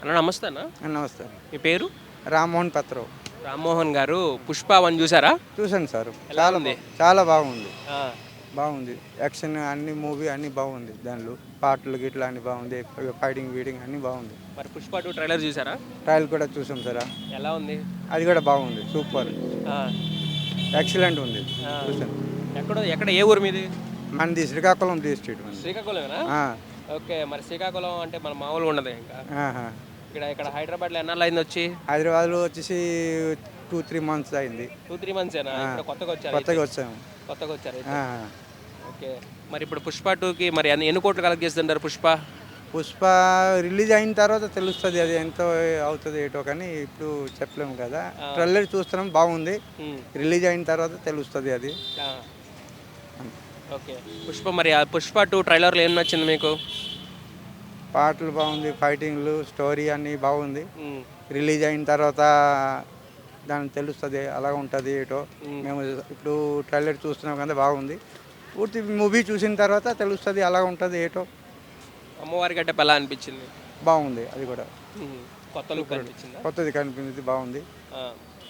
అన్న నమస్తే అన్న. నమస్తే. మీ పేరు? రామ్మోహన్ పత్రావు. రామ్మోహన్ గారు. 'పుష్ప 1' చూసారా? చూశాను సార్. ఎలా ఉంది? చాలా బాగుంది. ఆ, బాగుంది. యాక్షన్ అన్ని మూవీ అన్నీ బాగుంది. దానిలో పాటలు గిట్ల అన్నీ బాగుంది. ఫైటింగ్ వీటింగ్ అన్నీ బాగుంది. మరి 'పుష్ప 2' ట్రైలర్ చూసారా? ట్రయల్ కూడా చూసాం సార్. ఎలా ఉంది? అది కూడా బాగుంది. సూపర్. ఆ, ఎక్సలెంట్ ఉంది. ఆ. చూసాను. ఎక్కడ ఏ ఊరు మీది? మనది శ్రీకాకుళం డిస్ట్రిక్ట్ మనది. శ్రీకాకుళమేనా? ఆ, ఓకే. మరి శ్రీకాకుళం అంటే మన మామూలుగా ఉండదు ఇంకా. ఆహా. ఇక్కడ హైదరాబాద్లో ఎన్నాళ్ళు అయింది వచ్చి? హైదరాబాద్లో వచ్చేసి 2-3 మంత్స్ అయింది. 2-3 మంత్సేనా? ఇప్పుడు కొత్తగా వచ్చారు కొత్తగా అయితే? వచ్చాము. కొత్తగా వచ్చారు అయితే. ఆ. ఓకే. మరి ఇప్పుడు 'పుష్ప 2'కి మరి ఎన్ని కోట్లు కలెక్ట్ చేస్తుంటారు 'పుష్ప'? పుష్ప రిలీజ్ అయిన తర్వాత తెలుస్తుంది అది ఎంత అవుతుంది ఏటో, కానీ ఇప్పుడు చెప్పలేము కదా. ట్రైలర్ చూస్తున్నాం బాగుంది. ఉమ్, రిలీజ్ అయిన తర్వాత తెలుస్తుంది అది. ఆ. ఓకే. మరి ఆ 'పుష్ప 2' ట్రైలర్లో ఏం నచ్చింది మీకు? పాటలు బాగుంది, ఫైటింగ్లు, స్టోరీ అన్నీ బాగుంది. ఉమ్, రిలీజ్ అయిన తర్వాత దానికి తెలుస్తుంది అలా ఉంటుంది ఏటో. మేము ఇప్పుడు ట్రైలర్ చూస్తున్నాం కదా, బాగుంది. పూర్తి మూవీ చూసిన తర్వాత తెలుస్తుంది అలా ఉంటుంది ఏటో. అమ్మవారి గడ్డపు ఎలా అనిపించింది? బాగుంది అది కూడా. ఉమ్, కొత్త లుక్ అనిపించిందా? కొత్తది కనిపించింది, బాగుంది. ఆ,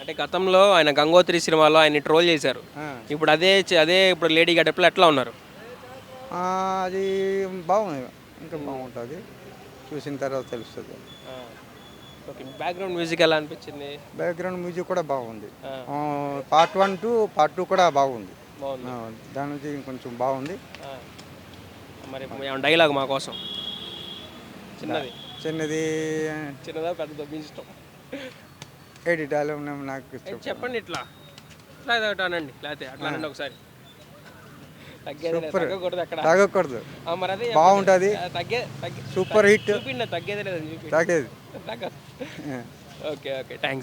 అంటే గతంలో ఆయన 'గంగోత్రి' సినిమాలో ఆయన ట్రోల్ చేశారు. ఆ. ఇప్పుడు అదే ఇప్పుడు లేడీ గడ్డపులో ఎట్లా ఉన్నారు? ఆ, అది బాగుంది, ఇంకా బాగుంటుంది. చూసిన తర్వాత తెలుస్తుంది. ఆ, ఓకే. బ్యాక్గ్రౌండ్ మ్యూజిక్ ఎలా అనిపించింది? బ్యాక్గ్రౌండ్ మ్యూజిక్ కూడా బాగుంది. ఆ, పార్ట్ 1 టు పార్ట్ 2 కూడా బాగుంది. బాగుంది. దాని నుంచి కొంచెం బాగుంది. ఆ, మరి ఏమైనా డైలాగ్ మా కోసం చిన్నది? చిన్నది చిన్నదా పెద్దదా మీ ఇష్టం. ఎడిటాలు నాకు ఏ, ఇష్టం. చెప్పండి. ఇట్లా ఇట్లా ఏదో ఒకటి అనండి, లేకపోతే అట్లా అనండి ఒకసారి. తగ్గేది లేదు, సూపర్. తగ్గకూడదు అక్కడ. తాగకూడదు. మరి అదే బాగుంటుంది. తగ్గే సూపర్ హిట్. చూపిండి, తగ్గేది లేదని చూపి తాగేది. తగ్గదు. Okay, okay, thanks.